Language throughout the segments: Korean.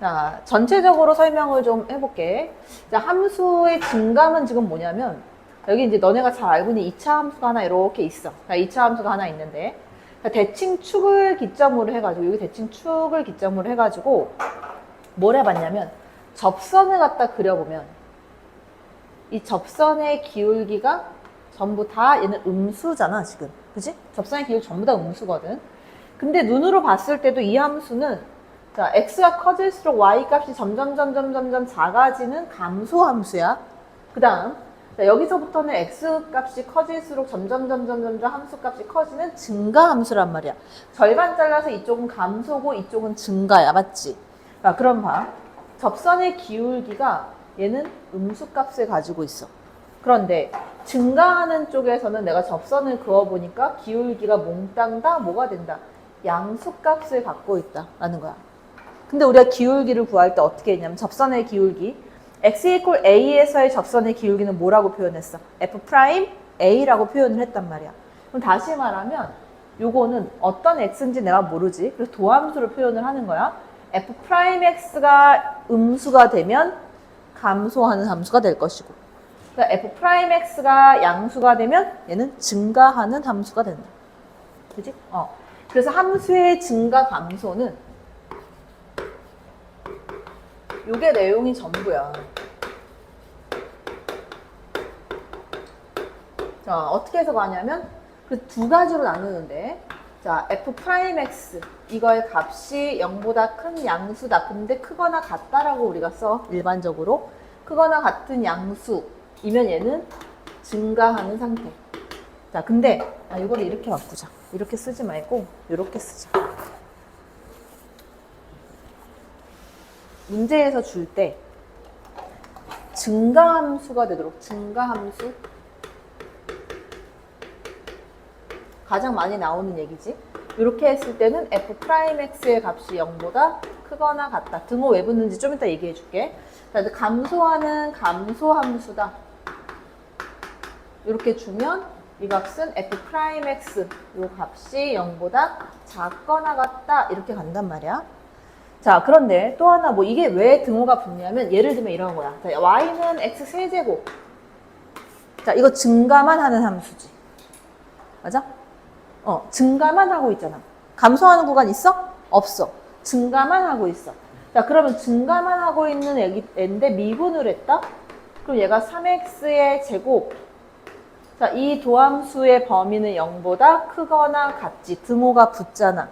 자, 전체적으로 설명을 좀 해볼게. 자, 함수의 증감은 지금 뭐냐면, 여기 이제 너네가 잘 알고 있는 2차 함수가 하나 이렇게 있어. 자, 2차 함수가 하나 있는데, 자, 대칭축을 기점으로 해가지고, 여기 대칭축을 기점으로 해가지고, 뭘 해봤냐면, 접선을 갖다 그려보면, 이 접선의 기울기가 전부 다 얘는 음수잖아, 지금. 그지? 접선의 기울기 전부 다 음수거든. 근데 눈으로 봤을 때도 이 함수는 자, x가 커질수록 y 값이 점점 작아지는 감소 함수야. 그 다음, 여기서부터는 x 값이 커질수록 점점 함수 값이 커지는 증가 함수란 말이야. 절반 잘라서 이쪽은 감소고 이쪽은 증가야. 맞지? 자, 그럼 봐. 접선의 기울기가 얘는 음수 값을 가지고 있어. 그런데 증가하는 쪽에서는 내가 접선을 그어보니까 기울기가 몽땅 다 뭐가 된다? 양수 값을 갖고 있다라는 거야. 근데 우리가 기울기를 구할 때 어떻게 했냐면 접선의 기울기 x equal a에서의 접선의 기울기는 뭐라고 표현했어? f 프라임 a라고 표현을 했단 말이야. 그럼 다시 말하면 요거는 어떤 x인지 내가 모르지. 그래서 도함수로 표현을 하는 거야. f 프라임 x가 음수가 되면 감소하는 함수가 될 것이고, 그러니까 f 프라임 x가 양수가 되면 얘는 증가하는 함수가 된다. 그지? 그래서 함수의 증가 감소는 요게 내용이 전부야. 자, 어떻게 해서 가냐면 그 두 가지로 나누는데, 자, f 프라임 x 이거의 값이 0보다 큰 양수다. 근데 크거나 같다라고 우리가 써. 일반적으로 크거나 같은 양수이면 얘는 증가하는 상태. 자, 근데 이거를 이렇게 바꾸자. 이렇게 쓰지 말고 이렇게 쓰자. 문제에서 줄 때 증가함수가 되도록, 증가함수 가장 많이 나오는 얘기지. 이렇게 했을 때는 f 프라임 x의 값이 0보다 크거나 같다. 등호 왜 붙는지 좀 이따 얘기해 줄게. 자, 감소하는 감소함수다. 이렇게 주면 이 값은 f 프라임 x 이 값이 0보다 작거나 같다. 이렇게 간단 말이야. 자, 그런데 또 하나 뭐 이게 왜 등호가 붙냐면 예를 들면 이런 거야. 자, y는 x 세제곱. 자, 이거 증가만 하는 함수지. 맞아? 증가만 하고 있잖아. 감소하는 구간 있어? 없어. 증가만 하고 있어. 자, 그러면 증가만 하고 있는 애인데 미분을 했다? 그럼 얘가 3x의 제곱. 자, 이 도함수의 범위는 0보다 크거나 같지. 등호가 붙잖아.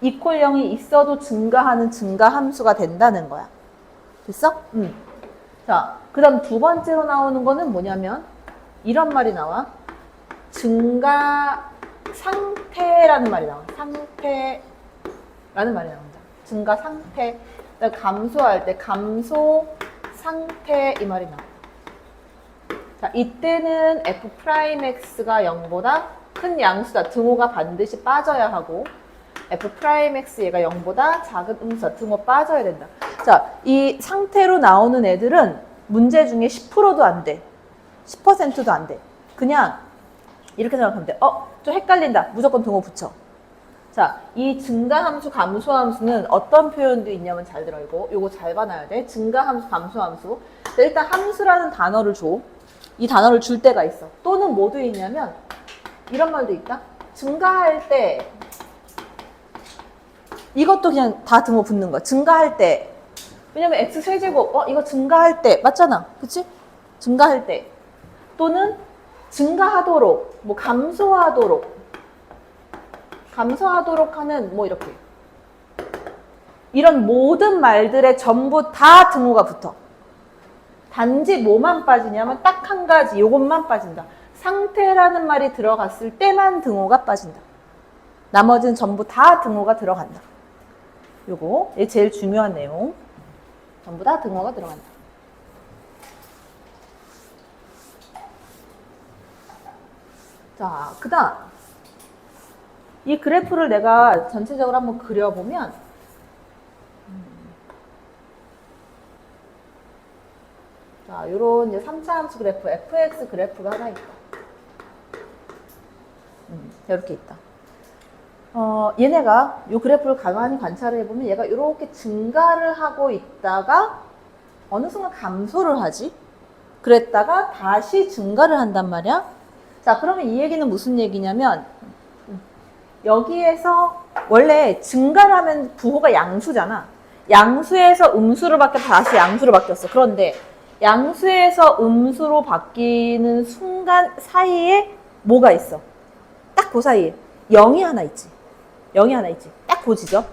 이퀄 0이 있어도 증가하는 증가함수가 된다는 거야. 됐어? 자, 그 다음 두 번째로 나오는 거는 뭐냐면 이런 말이 나와. 증가 상태라는 말이 나와. 상태라는 말이 나온다. 증가 상태. 감소할 때 감소 상태 이 말이 나와. 자, 이때는 f 프라임 x가 0보다 큰 양수다. 등호가 반드시 빠져야 하고, f 프라임 x 얘가 0보다 작은 음수다. 등호 빠져야 된다. 자, 이 상태로 나오는 애들은 문제 중에 10%도 안 돼. 10%도 안 돼. 그냥 이렇게 생각하면 돼. 좀 헷갈린다. 무조건 등호 붙여. 자, 이 증가함수, 감소함수는 어떤 표현도 있냐면 잘 들어. 이거 잘 봐놔야 돼. 증가함수, 감소함수. 일단 함수라는 단어를 줘. 이 단어를 줄 때가 있어. 또는 뭐도 있냐면 이런 말도 있다. 증가할 때 이것도 그냥 다 등호 붙는 거야. 증가할 때. 왜냐면 x 세제곱, 이거 증가할 때. 맞잖아. 그치? 증가할 때. 또는 증가하도록, 뭐 감소하도록. 감소하도록 하는 뭐 이렇게. 이런 모든 말들에 전부 다 등호가 붙어. 단지 뭐만 빠지냐면 딱 한 가지, 요것만 빠진다. 상태라는 말이 들어갔을 때만 등호가 빠진다. 나머지는 전부 다 등호가 들어간다. 요거, 이게 제일 중요한 내용. 전부 다 등호가 들어간다. 자, 그 다음. 이 그래프를 내가 전체적으로 한번 그려보면, 자, 요런 이제 3차 함수 그래프, fx 그래프가 하나 있다. 이렇게 있다. 얘네가 이 그래프를 가만히 관찰을 해보면 얘가 이렇게 증가를 하고 있다가 어느 순간 감소를 하지? 그랬다가 다시 증가를 한단 말이야. 자, 그러면 이 얘기는 무슨 얘기냐면 여기에서 원래 증가를 하면 부호가 양수잖아. 양수에서 음수로 바뀌어서 다시 양수로 바뀌었어. 그런데 양수에서 음수로 바뀌는 순간 사이에 뭐가 있어? 딱 그 사이에 0이 하나 있지. 0이 하나 있지. 딱 그 지점.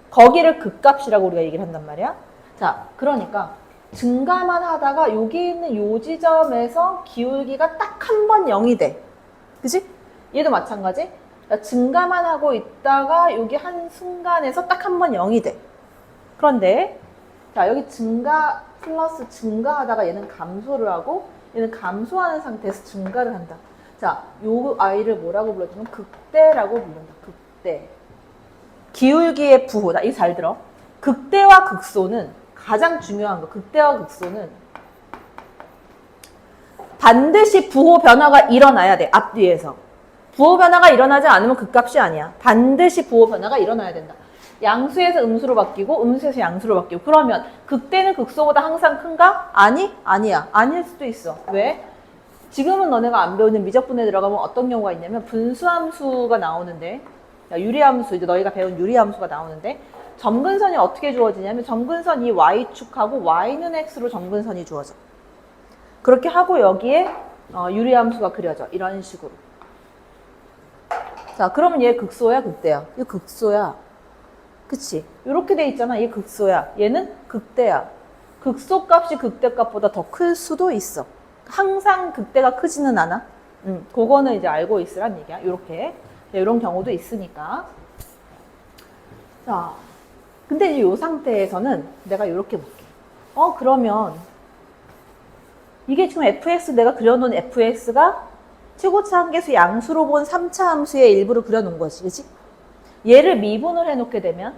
거기를 극값이라고 우리가 얘기를 한단 말이야. 자, 그러니까 증가만 하다가 여기 있는 요 지점에서 기울기가 딱 한 번 0이 돼. 그치? 얘도 마찬가지. 그러니까 증가만 하고 있다가 여기 한 순간에서 딱 한 번 0이 돼. 그런데 자, 여기 증가 플러스 증가하다가 얘는 감소를 하고 얘는 감소하는 상태에서 증가를 한다. 자, 요 아이를 뭐라고 불러주면 극대라고 부른다. 극대. 기울기의 부호. 나 이거 잘 들어. 극대와 극소는 가장 중요한 거. 극대와 극소는 반드시 부호 변화가 일어나야 돼. 앞뒤에서. 부호 변화가 일어나지 않으면 극값이 아니야. 반드시 부호 변화가 일어나야 된다. 양수에서 음수로 바뀌고 음수에서 양수로 바뀌고. 그러면 극대는 극소보다 항상 큰가? 아니? 아니야. 아닐 수도 있어. 왜? 지금은 너네가 안 배우는 미적분에 들어가면 어떤 경우가 있냐면 분수함수가 나오는데, 유리함수, 이제 너희가 배운 유리함수가 나오는데 점근선이 어떻게 주어지냐면 점근선 이 y축하고 y는 x로 점근선이 주어져. 그렇게 하고 여기에 유리함수가 그려져. 이런 식으로. 자, 그러면 얘 극소야, 극대야? 얘 극소야. 그치? 이렇게 돼 있잖아. 얘 극소야. 얘는 극대야. 극소값이 극대값보다 더 클 수도 있어. 항상 극대가 크지는 않아. 그거는 이제 알고 있으란 얘기야. 이렇게. 이런 경우도 있으니까. 자, 근데 이제 이 상태에서는 내가 이렇게 볼게. 그러면 이게 지금 fx, 내가 그려놓은 fx가 최고차 함계수 양수로 본 3차 함수의 일부를 그려놓은 거지. 그치? 얘를 미분을 해놓게 되면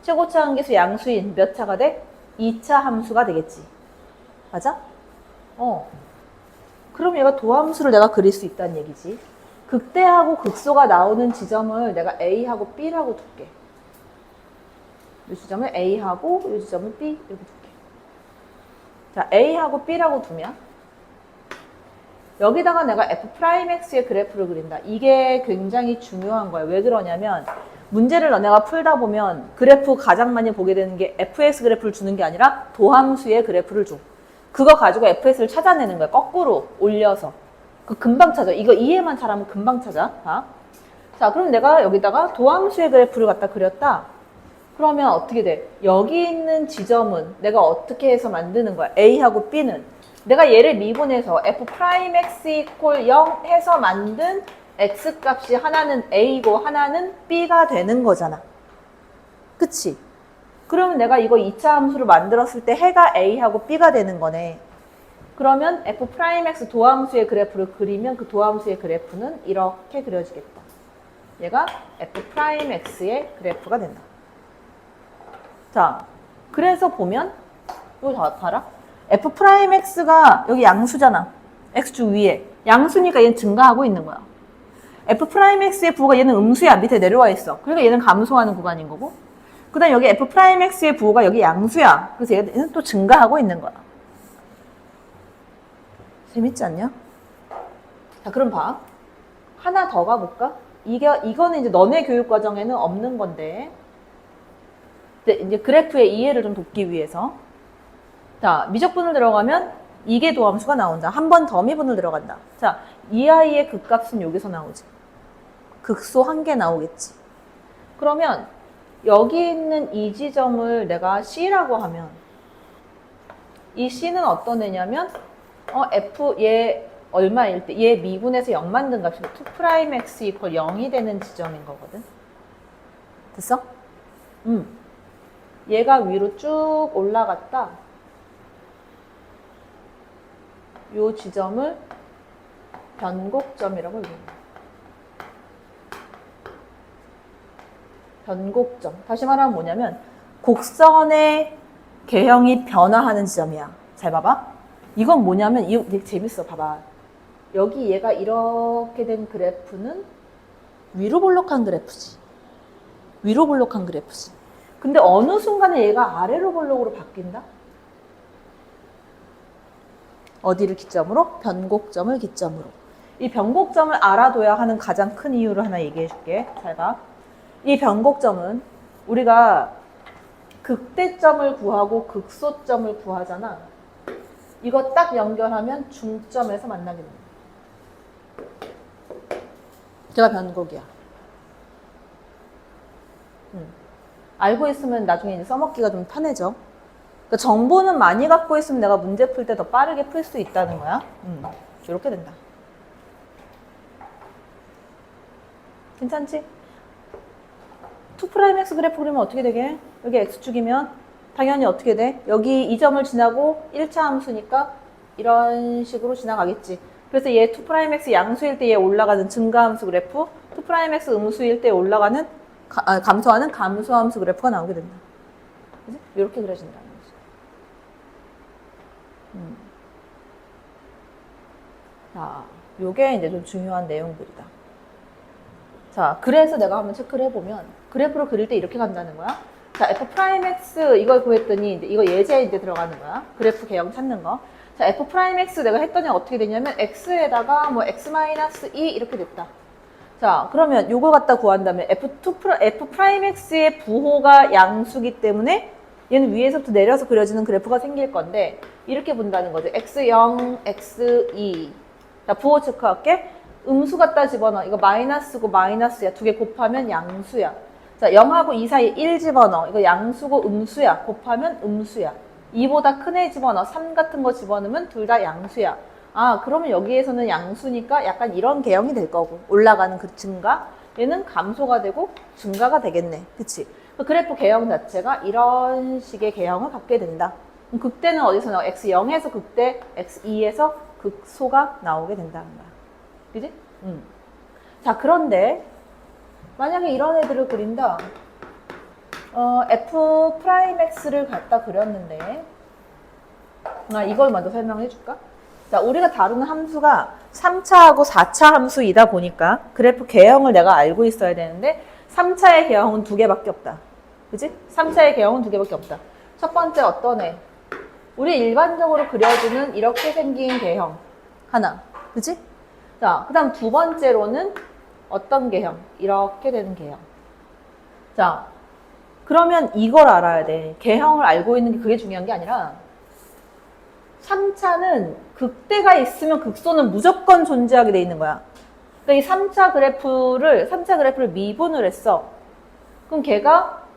최고차 함계수 양수인 몇 차가 돼? 2차 함수가 되겠지. 맞아? 그럼 얘가 도함수를 내가 그릴 수 있다는 얘기지. 극대하고 극소가 나오는 지점을 내가 A하고 B라고 둘게. 이 지점을 A하고 이 지점을 B 이렇게 둘게. 자, A하고 B라고 두면 여기다가 내가 F'X의 그래프를 그린다. 이게 굉장히 중요한 거야. 왜 그러냐면 문제를 너네가 풀다 보면 그래프 가장 많이 보게 되는 게 fx 그래프를 주는 게 아니라 도함수의 그래프를 줘. 그거 가지고 fx를 찾아내는 거야. 거꾸로 올려서. 그 금방 찾아. 이거 이해만 잘하면 금방 찾아. 자, 그럼 내가 여기다가 도함수의 그래프를 갖다 그렸다. 그러면 어떻게 돼? 여기 있는 지점은 내가 어떻게 해서 만드는 거야? A하고 B는 내가 얘를 미분해서 F'X = 0 해서 만든 X값이 하나는 A고 하나는 B가 되는 거잖아. 그치? 그러면 내가 이거 2차 함수를 만들었을 때 해가 A하고 B가 되는 거네. 그러면 F'X 도함수의 그래프를 그리면 그 도함수의 그래프는 이렇게 그려지겠다. 얘가 F'X의 그래프가 된다. 자, 그래서 보면 이거 봐라. F'X가 여기 양수잖아. X축 위에. 양수니까 얘는 증가하고 있는 거야. F'X의 부호가 얘는 음수야. 밑에 내려와 있어. 그러니까 얘는 감소하는 구간인 거고. 그 다음 여기 F'X의 부호가 여기 양수야. 그래서 얘는 또 증가하고 있는 거야. 재밌지 않냐? 자, 그럼 봐. 하나 더 가볼까? 이거는 이제 너네 교육 과정에는 없는 건데. 이제 그래프의 이해를 좀 돕기 위해서. 자, 미적분을 들어가면 이게 도함수가 나온다. 한 번 더 미분을 들어간다. 자, 이 아이의 극값은 여기서 나오지. 극소 한 개 나오겠지. 그러면 여기 있는 이 지점을 내가 C라고 하면 이 C는 어떤 애냐면 F 얘 얼마일 때 얘 미분해서 0 만든 값이 2'X = 0이 되는 지점인 거거든. 됐어? 얘가 위로 쭉 올라갔다. 요 지점을 변곡점이라고 얘기합니다. 변곡점. 다시 말하면 뭐냐면 곡선의 개형이 변화하는 지점이야. 잘 봐봐. 이건 뭐냐면 이거 되게 재밌어. 봐봐. 여기 얘가 이렇게 된 그래프는 위로 볼록한 그래프지. 위로 볼록한 그래프지. 근데 어느 순간에 얘가 아래로 볼록으로 바뀐다? 어디를 기점으로? 변곡점을 기점으로. 이 변곡점을 알아둬야 하는 가장 큰 이유를 하나 얘기해 줄게. 잘 봐. 이 변곡점은 우리가 극대점을 구하고 극소점을 구하잖아. 이거 딱 연결하면 중점에서 만나게 됩니다. 제가 변곡이야. 알고 있으면 나중에 이제 써먹기가 좀 편해져. 그러니까 정보는 많이 갖고 있으면 내가 문제 풀 때 더 빠르게 풀 수 있다는 거야. 이렇게 된다. 괜찮지? 2'x 그래프 그리면 어떻게 되게? 여기 x축이면 당연히 어떻게 돼? 여기 이 점을 지나고 1차 함수니까 이런 식으로 지나가겠지. 그래서 얘 2'x 양수일 때 얘 올라가는 증가함수 그래프, 2'x 음수일 때 올라가는 감소하는 감소함수 그래프가 나오게 된다. 그치? 이렇게 그려진다는 거지. 자, 요게 이제 좀 중요한 내용들이다. 자, 그래서 내가 한번 체크를 해보면 그래프를 그릴 때 이렇게 간다는 거야. 자, f'x 이걸 구했더니 이거 예제에 이제 들어가는 거야. 그래프 개형 찾는 거. 자, f'x 내가 했더니 어떻게 되냐면 x에다가 뭐 x-2 이렇게 됐다. 자, 그러면 요걸 갖다 구한다면 f'x의 부호가 양수기 때문에 얘는 위에서부터 내려서 그려지는 그래프가 생길 건데 이렇게 본다는 거지. x0, x2. 자, 부호 체크할게. 음수 갖다 집어넣어. 이거 마이너스고 마이너스야. 두 개 곱하면 양수야. 자, 0하고 2 사이에 1 집어넣어. 이거 양수고 음수야. 곱하면 음수야. 2보다 큰 애 집어넣어. 3 같은 거 집어넣으면 둘 다 양수야. 아, 그러면 여기에서는 양수니까 약간 이런 개형이 될 거고. 올라가는 그 증가. 얘는 감소가 되고 증가가 되겠네. 그치? 그 그래프 개형 자체가 이런 식의 개형을 갖게 된다. 그럼 극대는 어디서 나와? x0에서 극대, x2에서 극소가 나오게 된다는 거야. 그지? 자, 그런데 만약에 이런 애들을 그린다. f'x를 갖다 그렸는데 이걸 먼저 설명해 줄까? 자, 우리가 다루는 함수가 3차하고 4차 함수이다 보니까 그래프 개형을 내가 알고 있어야 되는데 3차의 개형은 두 개밖에 없다. 그지? 3차의 개형은 두 개밖에 없다. 첫 번째 어떤 애? 우리 일반적으로 그려주는 이렇게 생긴 개형 하나. 그지? 자, 그 다음 두 번째로는 어떤 개형? 이렇게 되는 개형. 자, 그러면 이걸 알아야 돼. 개형을 알고 있는 게 그게 중요한 게 아니라 3차는 극대가 있으면 극소는 무조건 존재하게 돼 있는 거야. 그러니까 이 3차 그래프를 미분을 했어. 그럼 걔가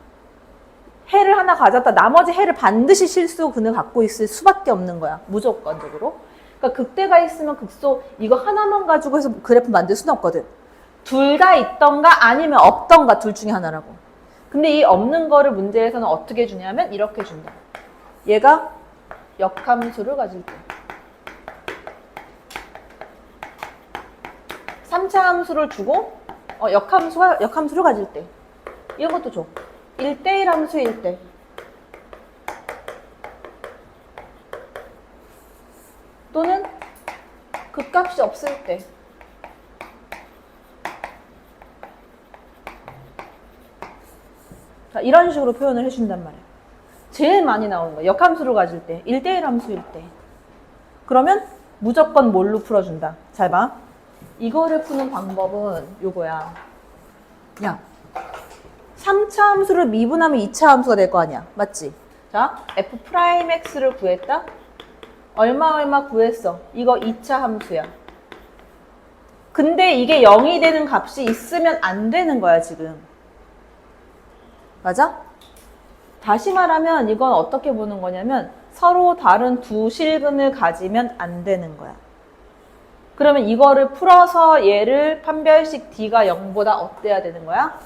해를 하나 가졌다. 나머지 해를 반드시 실수근을 갖고 있을 수밖에 없는 거야. 무조건적으로. 그러니까 극대가 있으면 극소 이거 하나만 가지고 해서 그래프 만들 수는 없거든. 둘 다 있던가 아니면 없던가 둘 중에 하나라고. 근데 이 없는 거를 문제에서는 어떻게 주냐면 이렇게 준다. 얘가 역함수를 가질 때 3차 함수를 주고 역함수를 가질 때 이런 것도 줘. 1대1 함수일 때 또는 극값이 없을 때 자, 이런 식으로 표현을 해준단 말이야. 제일 많이 나오는 거야. 역함수를 가질 때 1대1 함수일 때 그러면 무조건 뭘로 풀어준다. 잘 봐. 이거를 푸는 방법은 요거야. 야, 3차 함수를 미분하면 2차 함수가 될 거 아니야. 맞지? 자, f'x를 구했다. 얼마 구했어. 이거 2차 함수야. 근데 이게 0이 되는 값이 있으면 안 되는 거야, 지금. 맞아? 다시 말하면 이건 어떻게 보는 거냐면 서로 다른 두 실근을 가지면 안 되는 거야. 그러면 이거를 풀어서 얘를 판별식 D가 0보다 어때야 되는 거야?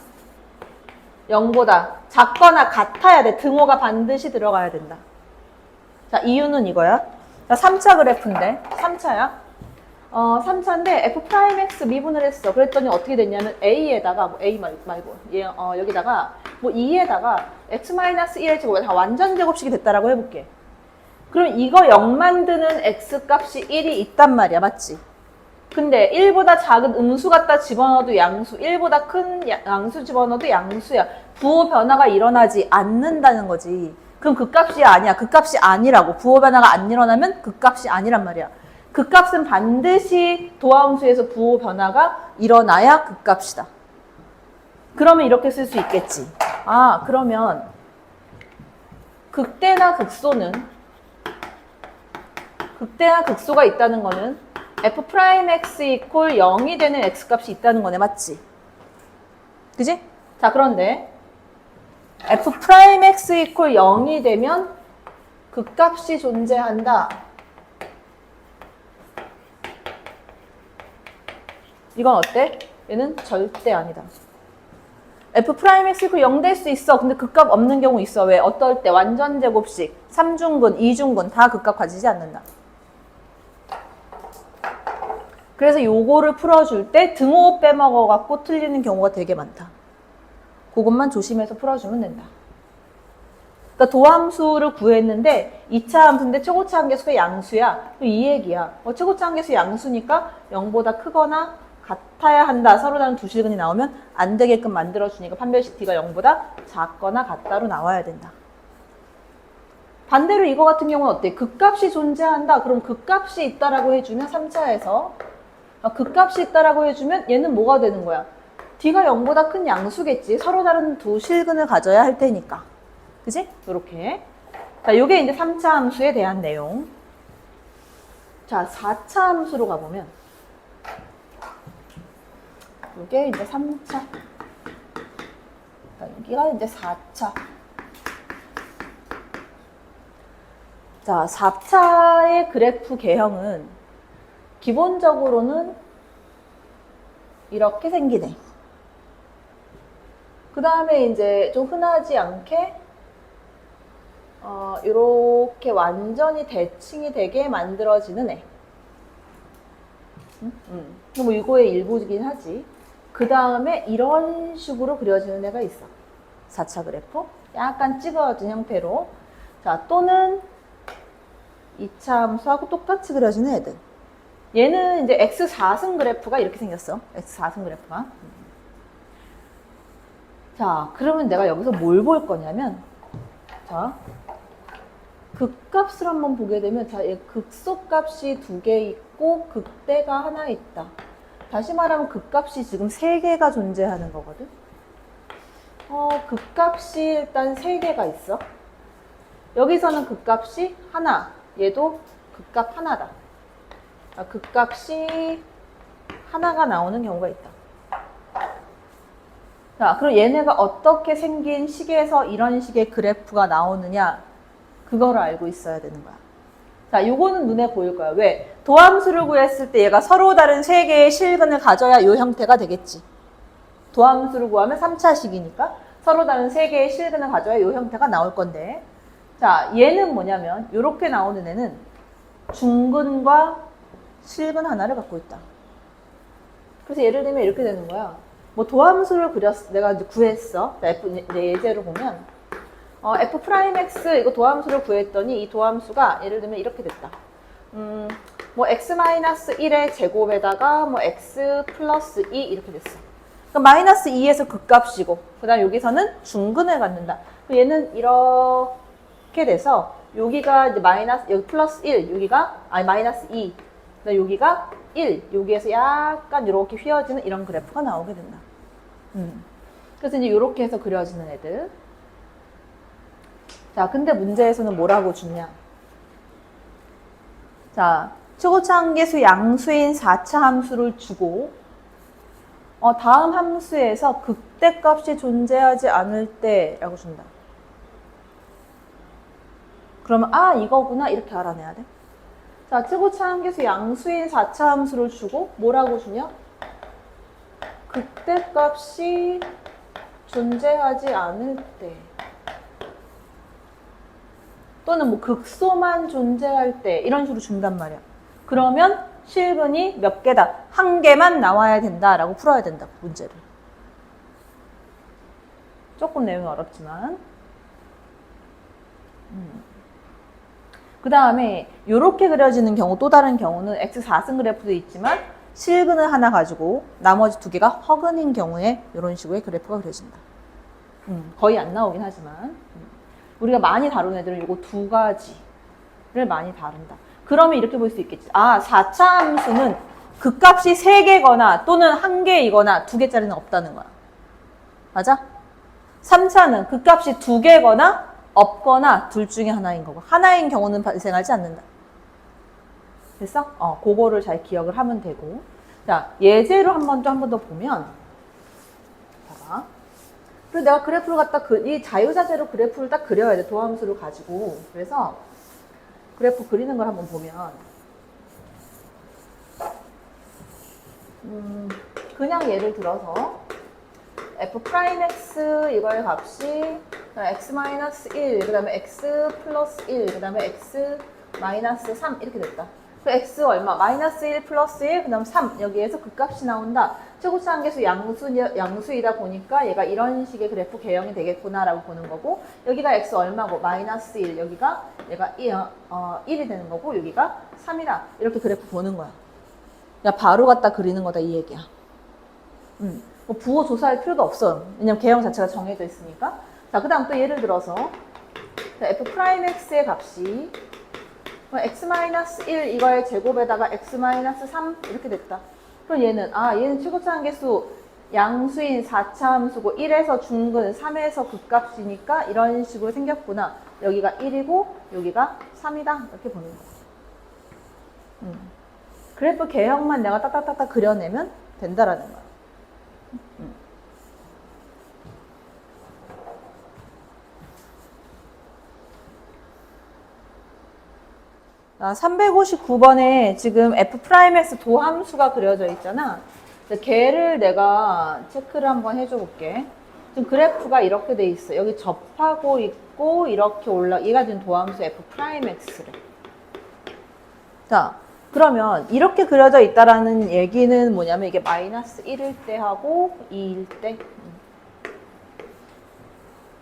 0보다 작거나 같아야 돼. 등호가 반드시 들어가야 된다. 자, 이유는 이거야. 자, 3차 그래프인데 3차야. 3차인데 f'x 미분을 했어. 그랬더니 어떻게 됐냐면 a에다가 뭐 a 말고 여기다가 뭐 2에다가 x-1의 제곱 다 완전 제곱식이 됐다라고 해볼게. 그럼 이거 0 만드는 x 값이 1이 있단 말이야. 맞지? 근데 1보다 작은 음수 갖다 집어넣어도 양수, 1보다 큰 양수 집어넣어도 양수야. 부호 변화가 일어나지 않는다는 거지. 그럼 극값이 아니야. 극값이 아니라고. 부호 변화가 안 일어나면 극값이 아니란 말이야. 극값은 반드시 도함수에서 부호 변화가 일어나야 극값이다. 그러면 이렇게 쓸 수 있겠지. 아, 그러면 극대나 극소가 있다는 거는 f'x 이퀄 0이 되는 x값이 있다는 거네. 맞지? 그지? 자, 그런데 f'x 이퀄 0이 되면 극값이 존재한다. 이건 어때? 얘는 절대 아니다. f'x 이퀄 0 될 수 있어. 근데 극값 없는 경우 있어. 왜? 어떨 때? 완전 제곱식, 3중근, 2중근 다 극값 가지지 않는다. 그래서 요거를 풀어줄 때 등호 빼먹어갖고 틀리는 경우가 되게 많다. 그것만 조심해서 풀어주면 된다. 그러니까 도함수를 구했는데 2차 함수인데 최고차 함계수가 양수야. 이 얘기야. 최고차 함계수 양수니까 0보다 크거나 같아야 한다. 서로 다른 두 실근이 나오면 안 되게끔 만들어주니까 판별식 D가 0보다 작거나 같다로 나와야 된다. 반대로 이거 같은 경우는 어때? 극값이 존재한다. 그럼 극값이 있다라고 해주면 3차에서 극값이 있다라고 해주면 얘는 뭐가 되는 거야? D가 0보다 큰 양수겠지. 서로 다른 두 실근을 가져야 할 테니까. 그지? 요렇게. 자, 요게 이제 3차 함수에 대한 내용. 자, 4차 함수로 가보면 요게 이제 3차. 여기가 이제 4차. 자, 4차의 그래프 개형은 기본적으로는 이렇게 생기네. 그 다음에 이제 좀 흔하지 않게 이렇게 완전히 대칭이 되게 만들어지는 애. 뭐 이거의 일부이긴 하지. 그 다음에 이런 식으로 그려지는 애가 있어. 4차 그래프. 약간 찌그러진 형태로. 자, 또는 2차 함수하고 똑같이 그려지는 애들. 얘는 이제 x4승 그래프가 이렇게 생겼어. x4승 그래프가. 자, 그러면 내가 여기서 뭘 볼 거냐면, 자, 극값을 한번 보게 되면, 자, 얘 극소값이 2개 있고, 극대가 하나 있다. 다시 말하면 극값이 지금 3개가 존재하는 거거든. 극값이 일단 3개가 있어. 여기서는 극값이 하나, 얘도 극값 하나다. 극값이 하나가 나오는 경우가 있다. 자, 그럼 얘네가 어떻게 생긴 식에서 이런 식의 그래프가 나오느냐, 그거를 알고 있어야 되는 거야. 자, 요거는 눈에 보일 거야. 왜? 도함수를 구했을 때 얘가 서로 다른 3개의 실근을 가져야 요 형태가 되겠지. 도함수를 구하면 3차식이니까 서로 다른 3개의 실근을 가져야 요 형태가 나올 건데, 자, 얘는 뭐냐면 요렇게 나오는 애는 중근과 실근 하나를 갖고 있다. 그래서 예를 들면 이렇게 되는 거야. 뭐 도함수를 내가 이제 구했어. 이제 예제로 보면 f'x 이거 도함수를 구했더니 이 도함수가 예를 들면 이렇게 됐다. 뭐 x-1의 제곱에다가 뭐 x 플러스 2 이렇게 됐어. 그럼 마이너스 2에서 극값이고, 그 다음 여기서는 중근을 갖는다. 얘는 이렇게 돼서 여기가 이제 여기 플러스 1, 여기가 마이너스 2. 여기가 1, 여기에서 약간 이렇게 휘어지는 이런 그래프가 나오게 된다. 그래서 이제 이렇게 해서 그려지는 애들. 자, 근데 문제에서는 뭐라고 주냐? 자, 최고차 함계수 양수인 4차 함수를 주고, 다음 함수에서 극대값이 존재하지 않을 때라고 준다. 그러면 이거구나 이렇게 알아내야 돼. 자, 최고차 함계수 양수인 4차 함수를 주고 뭐라고 주냐? 극대값이 존재하지 않을 때, 또는 뭐 극소만 존재할 때 이런 식으로 준단 말이야. 그러면 실근이 몇 개다? 1개만 나와야 된다라고 풀어야 된다, 문제를. 조금 내용이 어렵지만. 그 다음에 이렇게 그려지는 경우, 또 다른 경우는 x4승 그래프도 있지만 실근을 하나 가지고 나머지 두 개가 허근인 경우에 이런 식으로의 그래프가 그려진다. 거의 안 나오긴 하지만 우리가 많이 다룬 애들은 이거 두 가지를 많이 다룬다. 그러면 이렇게 볼 수 있겠지. 아, 4차 함수는 극값이 3개거나 또는 1개이거나 2개짜리는 없다는 거야. 맞아? 3차는 극값이 2개거나 없거나 둘 중에 하나인 거고 하나인 경우는 발생하지 않는다. 됐어? 그거를 잘 기억을 하면 되고. 자, 예제로 한 번 더 보면 봐봐. 그리고 내가 그래프를 갖다 이 자유자재로 그래프를 딱 그려야 돼. 도함수를 가지고. 그래서 그래프 그리는 걸 한번 보면 그냥 예를 들어서 f'x 이거의 값이 x-1, 그 다음에 x 플러스 1, 그 다음에 x 마이너스 3 이렇게 됐다. 그 x 얼마? 마이너스 1 플러스 1, 그 다음 3 여기에서 그 값이 나온다. 최고차 한계수 양수이다 보니까 얘가 이런 식의 그래프 개형이 되겠구나 라고 보는 거고 여기가 x 얼마고 마이너스 1 여기가 얘가 1이 되는 거고 여기가 3이다. 이렇게 그래프 보는 거야. 야 바로 갖다 그리는 거다 이 얘기야. 뭐 부호 조사할 필요도 없어. 왜냐면 개형 자체가 정해져 있으니까. 자, 그 다음 또 예를 들어서 f'x의 값이 x-1 이거의 제곱에다가 x-3 이렇게 됐다. 그럼 얘는 최고차 한계수 양수인 4차 함수고 1에서 중근 3에서 극값이니까 이런 식으로 생겼구나. 여기가 1이고 여기가 3이다. 이렇게 보는 거야. 그래프 개형만 내가 딱딱딱딱 그려내면 된다라는 거야. 359번에 지금 f'x 도함수가 그려져 있잖아. 걔를 내가 체크를 한번 해줘 볼게. 지금 그래프가 이렇게 돼 있어. 여기 접하고 있고 이렇게 얘가 지금 도함수 f'x래. 자, 그러면 이렇게 그려져 있다라는 얘기는 뭐냐면 이게 마이너스 1일 때 하고 2일 때.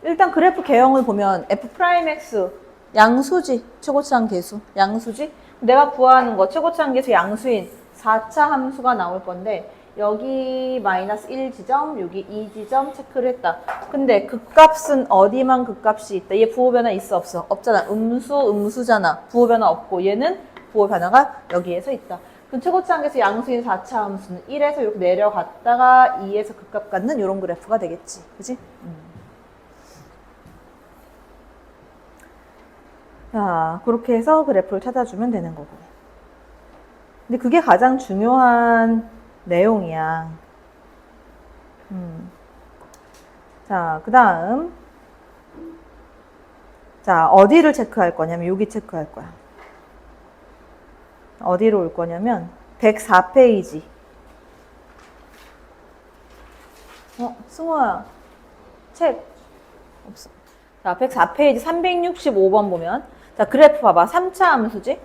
일단 그래프 개형을 보면 f'x 양수지. 최고차 한계수. 양수지. 내가 구하는 거 최고차 한계수 양수인 4차 함수가 나올 건데 여기 마이너스 1지점, 여기 2지점 체크를 했다. 근데 극값은 어디만 극값이 있다. 얘 부호 변화 있어 없어? 없잖아. 음수잖아. 부호 변화 없고 얘는 부호 변화가 여기에서 있다. 그럼 최고차 한계수 양수인 4차 함수는 1에서 이렇게 내려갔다가 2에서 극값 갖는 이런 그래프가 되겠지. 그지? 자, 그렇게 해서 그래프를 찾아주면 되는 거고. 근데 그게 가장 중요한 내용이야. 자, 그 다음. 자, 어디를 체크할 거냐면, 여기 체크할 거야. 어디로 올 거냐면, 104페이지. 승호야. 책. 없어. 자, 104페이지 365번 보면, 자, 그래프 봐봐. 3차 함수지?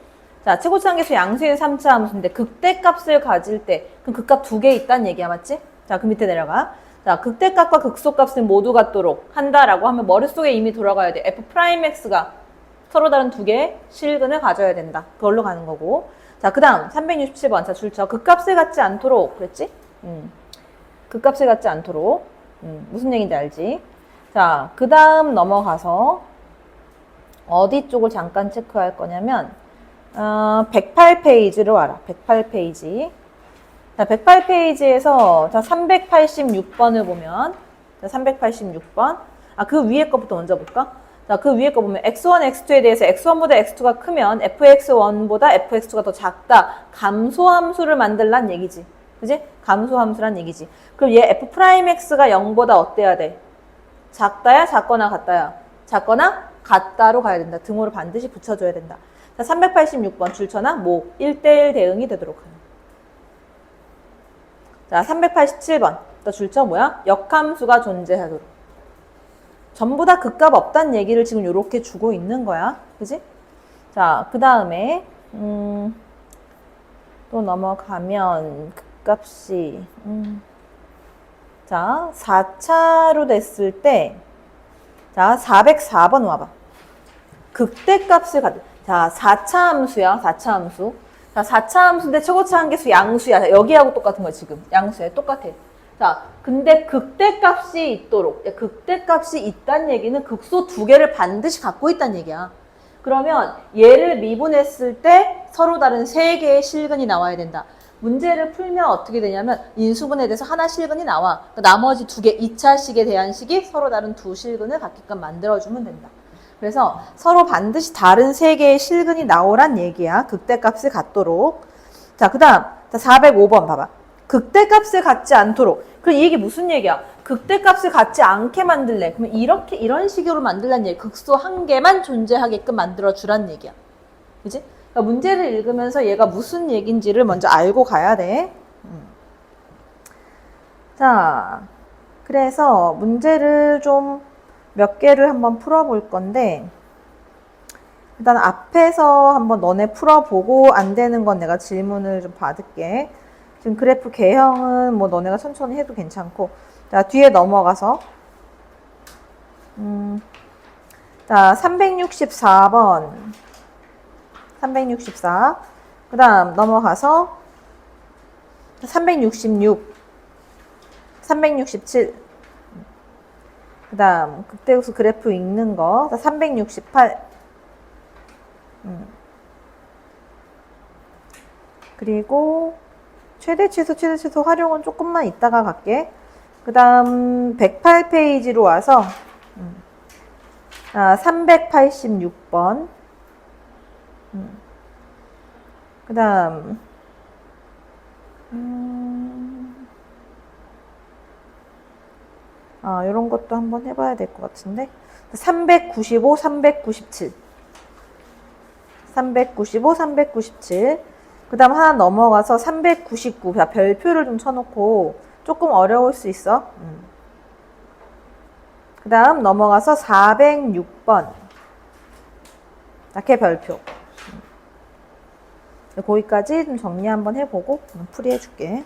자, 최고차 한계수 양수인 3차 함수인데 극대값을 가질 때 그럼 극값 2개 있다는 얘기야, 맞지? 자, 그 밑에 내려가. 자, 극대값과 극소값을 모두 같도록 한다라고 하면 머릿속에 이미 돌아가야 돼. f'x가 서로 다른 2개의 실근을 가져야 된다. 그걸로 가는 거고. 자, 그 다음 367번. 자, 줄쳐. 극값을 갖지 않도록 그랬지? 극값을 갖지 않도록. 무슨 얘기인지 알지? 자, 그 다음 넘어가서 어디 쪽을 잠깐 체크할 거냐면 108페이지로 와라. 108페이지. 자, 108페이지에서 자, 386번을 보면 자, 386번. 그 위에 거부터 먼저 볼까? 자, 그 위에 거 보면 x1, x2에 대해서 x1보다 x2가 크면 fx1보다 fx2가 더 작다. 감소함수를 만들란 얘기지. 그지? 감소함수란 얘기지. 그럼 얘 f'x가 0보다 어때야 돼? 작다야? 작거나 같다야? 작거나 같다로 가야 된다. 등호를 반드시 붙여줘야 된다. 자, 386번 줄쳐나 뭐 1대1 대응이 되도록 하는. 자, 387번 또 줄쳐 뭐야? 역함수가 존재하도록. 전부 다 극값 없다는 얘기를 지금 이렇게 주고 있는 거야. 그지? 자, 그 다음에 또 넘어가면 극값이 자, 4차로 됐을 때 자, 404번 와봐. 극대값을 가져. 자, 4차 함수야. 4차 함수. 자, 자, 4차 함수인데 최고차 한계수 양수야. 자, 여기하고 똑같은 거야, 지금. 양수야. 똑같아. 자, 근데 극대값이 있도록. 극대값이 있다는 얘기는 극소 두 개를 반드시 갖고 있다는 얘기야. 그러면 얘를 미분했을 때 서로 다른 세 개의 실근이 나와야 된다. 문제를 풀면 어떻게 되냐면 인수분해에 대해서 하나 실근이 나와. 나머지 두 개, 2차식에 대한 식이 서로 다른 두 실근을 갖게끔 만들어주면 된다. 그래서 서로 반드시 다른 세 개의 실근이 나오란 얘기야. 극대값을 갖도록. 자, 그 다음 405번 봐봐. 극대값을 갖지 않도록. 그럼 이게 무슨 얘기야? 극대값을 갖지 않게 만들래. 그러면 이런 식으로 만들란 얘기. 극소 한 개만 존재하게끔 만들어주란 얘기야. 그지? 그러니까 문제를 읽으면서 얘가 무슨 얘기인지를 먼저 알고 가야 돼. 자, 그래서 문제를 좀 몇 개를 한번 풀어볼 건데, 일단 앞에서 한번 너네 풀어보고 안 되는 건 내가 질문을 좀 받을게. 지금 그래프 개형은 뭐 너네가 천천히 해도 괜찮고. 자, 뒤에 넘어가서. 자, 364번. 364. 그 다음 넘어가서 366. 367. 그 다음 극대극소 그래프 읽는 거. 368. 그리고 최대치수 활용은 조금만 이따가 갈게. 그 다음 108페이지로 와서 386번. 그 다음 이런 것도 한번 해봐야 될 것 같은데. 395, 397. 395, 397. 그 다음 하나 넘어가서 399. 자, 별표를 좀 쳐놓고 조금 어려울 수 있어. 그 다음 넘어가서 406번. 자, 걔 별표. 거기까지 좀 정리 한번 해보고 풀이해줄게.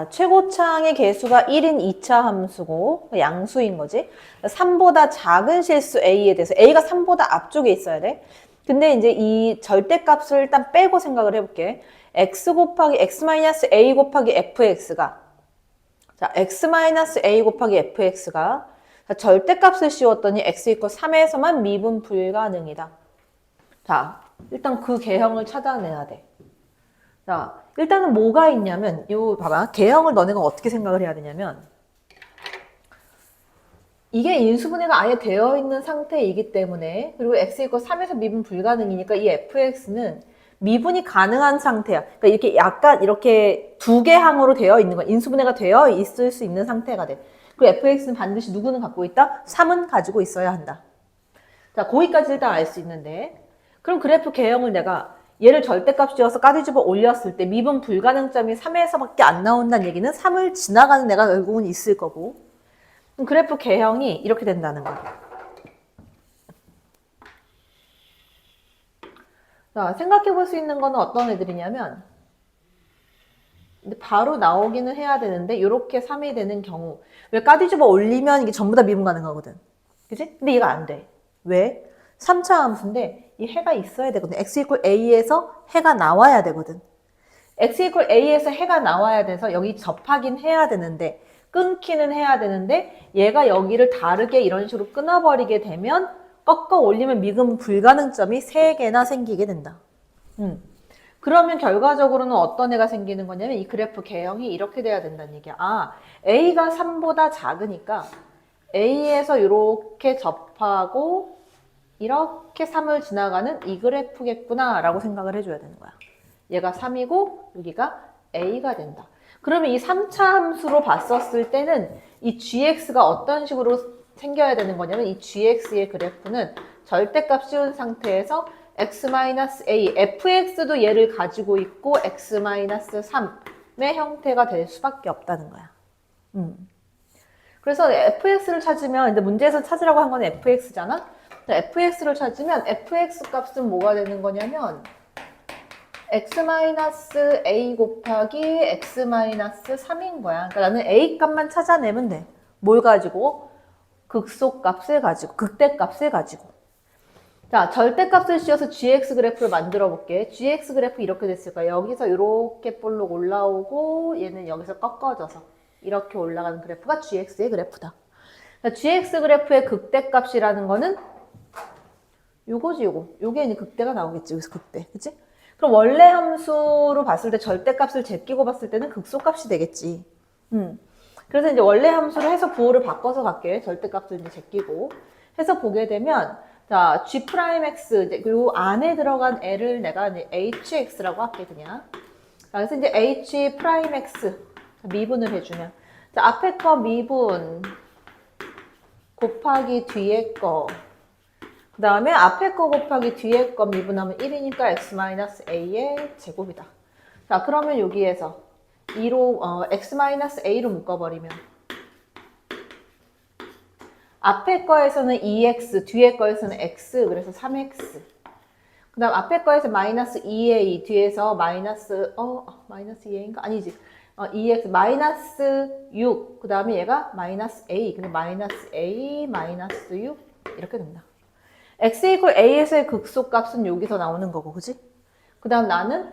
최고차항의 개수가 1인 2차 함수고 양수인 거지. 3보다 작은 실수 A에 대해서 A가 3보다 앞쪽에 있어야 돼. 근데 이제 이 절대값을 일단 빼고 생각을 해볼게. x-a 곱하기 fx가 x-a 곱하기 fx가 절대값을 씌웠더니 x 이퀄 3에서만 미분 불가능이다. 자, 일단 그 개형을 찾아내야 돼. 자, 일단은 뭐가 있냐면, 봐봐. 개형을 너네가 어떻게 생각을 해야 되냐면, 이게 인수분해가 아예 되어 있는 상태이기 때문에, 그리고 x 이퀄 3에서 미분 불가능이니까 이 fx는 미분이 가능한 상태야. 그러니까 이렇게 약간 이렇게 두 개 항으로 되어 있는 거야. 인수분해가 되어 있을 수 있는 상태가 돼. 그리고 fx는 반드시 누구는 갖고 있다? 3은 가지고 있어야 한다. 자, 거기까지 일단 알 수 있는데, 그럼 그래프 개형을 내가 얘를 절대값 씌워서 까뒤집어 올렸을 때 미분 불가능점이 3에서밖에 안 나온다는 얘기는 3을 지나가는 애가 결국은 있을 거고, 그럼 그래프 개형이 이렇게 된다는 거야. 자, 생각해 볼 수 있는 거는 어떤 애들이냐면, 근데 바로 나오기는 해야 되는데, 이렇게 3이 되는 경우, 왜 까뒤집어 올리면 이게 전부 다 미분 가능하거든. 그치? 근데 얘가 안 돼. 왜? 3차 함수인데, 이 해가 있어야 되거든. x 이퀄 a에서 해가 나와야 되거든. x 이퀄 a에서 해가 나와야 돼서 여기 접하긴 해야 되는데, 끊기는 해야 되는데, 얘가 여기를 다르게 이런 식으로 끊어버리게 되면, 꺾어 올리면 미분 불가능점이 3개나 생기게 된다. 그러면 결과적으로는 어떤 애가 생기는 거냐면 이 그래프 개형이 이렇게 돼야 된다는 얘기야. A가 3보다 작으니까 A에서 이렇게 접하고 이렇게 3을 지나가는 이 그래프겠구나 라고 생각을 해줘야 되는 거야. 얘가 3이고 여기가 A가 된다. 그러면 이 3차 함수로 봤었을 때는 이 gx가 어떤 식으로 생겨야 되는 거냐면 이 gx의 그래프는 절대값 씌운 상태에서 x-a, fx도 얘를 가지고 있고 x-3의 형태가 될 수밖에 없다는 거야. 그래서 fx를 찾으면, 근데 문제에서 찾으라고 한 건 fx잖아? fx를 찾으면 fx 값은 뭐가 되는 거냐면 x-a 곱하기 x-3인 거야. 그러니까 나는 a 값만 찾아내면 돼. 뭘 가지고? 극소값을 가지고, 극대값을 가지고. 자, 절대값을 씌워서 gx 그래프를 만들어 볼게. gx 그래프 이렇게 됐을 거야. 여기서 이렇게 볼록 올라오고 얘는 여기서 꺾어져서 이렇게 올라가는 그래프가 gx의 그래프다. 그러니까 gx 그래프의 극대값이라는 거는 요거지, 요거. 요게 이제 극대가 나오겠지. 여기서 극대. 그치? 그럼 원래 함수로 봤을 때 절대값을 제끼고 봤을 때는 극소값이 되겠지. 그래서 이제 원래 함수를 해서 부호를 바꿔서 갈게. 절대값을 이제 제끼고 해서 보게 되면 자, G'X, 이제, 그리고 안에 들어간 L을 내가 이제 HX라고 할게, 그냥. 자, 그래서 이제 H'X, 미분을 해주면. 자, 앞에 거 미분, 곱하기 뒤에 거. 그 다음에 앞에 거 곱하기 뒤에 거 미분하면 1이니까 X-A의 제곱이다. 자, 그러면 여기에서 2로, X-A로 묶어버리면. 앞에 거에서는 2x, 뒤에 거에서는 x, 그래서 3x. 그 다음 앞에 거에서 마이너스 2a, 뒤에서 마이너스 2a인가? 아니지. 2x, 마이너스 6. 그 다음에 얘가 마이너스 a. 근데 마이너스 a, 마이너스 6. 이렇게 된다. x 이퀄 a에서의 극소값은 여기서 나오는 거고, 그지? 그 다음 나는,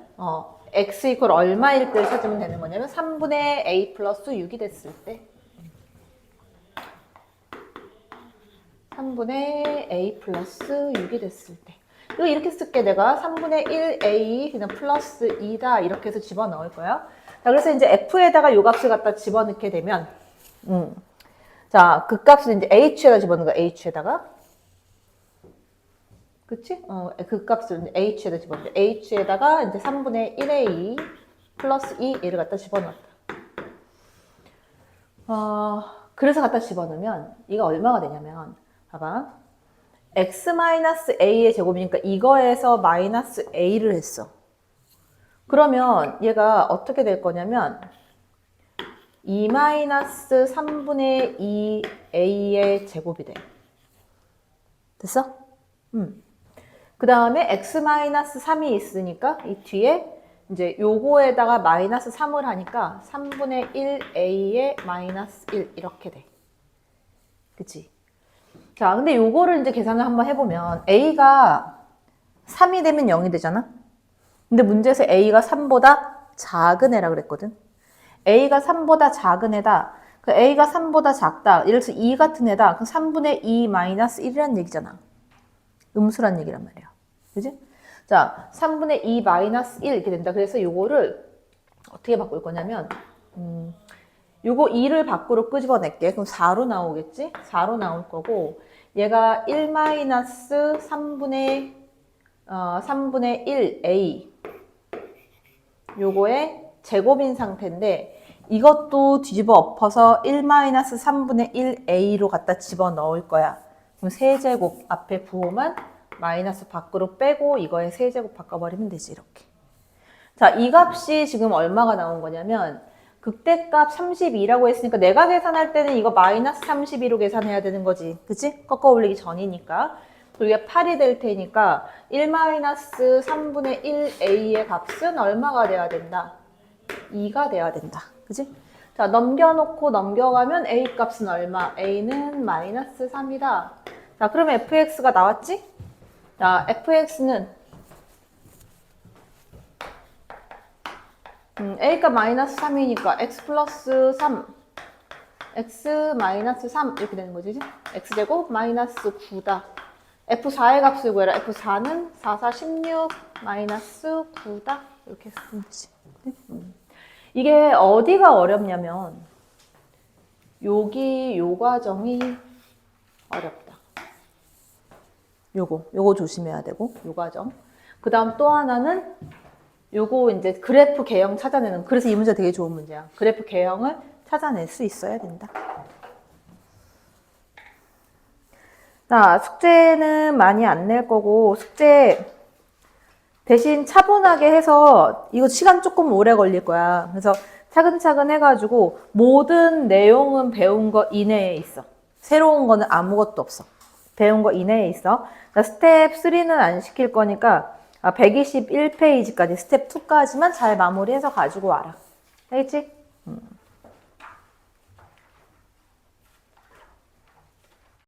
x 이퀄 얼마일 때를 찾으면 되는 거냐면 3분의 a 플러스 6이 됐을 때. 3분의 a 플러스 6이 됐을 때. 이거 이렇게 쓸게. 내가 3분의 1a 그냥 플러스 2다 이렇게 해서 집어넣을 거야. 자, 그래서 이제 f에다가 요 값을 갖다 집어넣게 되면 자, 그 값을 이제 h에다 집어넣는 거야. h에다가. 그치? 그 값을 이제 h에다 집어넣는 거야. h에다가 이제 3분의 1a 플러스 2 얘를 갖다 집어넣었다. 그래서 갖다 집어넣으면 이거 얼마가 되냐면 봐봐. x-a의 제곱이니까 이거에서 마이너스 a를 했어. 그러면 얘가 어떻게 될 거냐면 2-3분의 2a의 제곱이 돼. 됐어? 그 다음에 x-3이 있으니까 이 뒤에 이제 요거에다가 마이너스 3을 하니까 3분의 1a에 마이너스 1 이렇게 돼. 그치? 자, 근데 요거를 이제 계산을 한번 해보면 a가 3이 되면 0이 되잖아? 근데 문제에서 a가 3보다 작은 애라 그랬거든? a가 3보다 작은 애다. 그 a가 3보다 작다. 예를 들어서 2 같은 애다. 그럼 3분의 2 마이너스 1이란 얘기잖아. 음수란 얘기란 말이야. 그지? 자, 3분의 2 마이너스 1 이렇게 된다. 그래서 요거를 어떻게 바꿀 거냐면, 요거 2를 밖으로 끄집어낼게. 그럼 4로 나오겠지? 4로 나올 거고, 얘가 1 마이너스 3분의 1a. 요거의 제곱인 상태인데, 이것도 뒤집어 엎어서 1 마이너스 3분의 1a로 갖다 집어 넣을 거야. 그럼 세제곱 앞에 부호만 마이너스 밖으로 빼고 이거에 세제곱 바꿔버리면 되지, 이렇게. 자, 이 값이 지금 얼마가 나온 거냐면 극대값 32라고 했으니까 내가 계산할 때는 이거 마이너스 32로 계산해야 되는 거지. 그치? 꺾어 올리기 전이니까. 그리고 이게 8이 될 테니까 1 마이너스 3분의 1a의 값은 얼마가 돼야 된다? 2가 돼야 된다. 그치? 자, 넘겨놓고 넘겨가면 a 값은 얼마? a는 마이너스 3이다. 자, 그러면 fx가 나왔지? 자, fx는 a가 마이너스 3이니까 x 플러스 3, x 마이너스 3 이렇게 되는 거지. x제곱 마이너스 9다. f4의 값을 구해라. f4는 4, 4, 16 마이너스 9다. 이렇게 쓰면 되지. 이게 어디가 어렵냐면 여기 요 과정이 어렵다. 요거 조심해야 되고, 요 과정. 그 다음 또 하나는 요거 이제 그래프 개형 찾아내는, 그래서 이 문제 되게 좋은 문제야. 그래프 개형을 찾아낼 수 있어야 된다. 자, 숙제는 많이 안 낼 거고, 숙제 대신 차분하게 해서 이거 시간 조금 오래 걸릴 거야. 그래서 차근차근 해가지고 모든 내용은 배운 거 이내에 있어. 새로운 거는 아무것도 없어. 배운 거 이내에 있어. 자, 스텝 3는 안 시킬 거니까 121페이지까지 스텝 2까지만 잘 마무리해서 가지고 와라. 알겠지?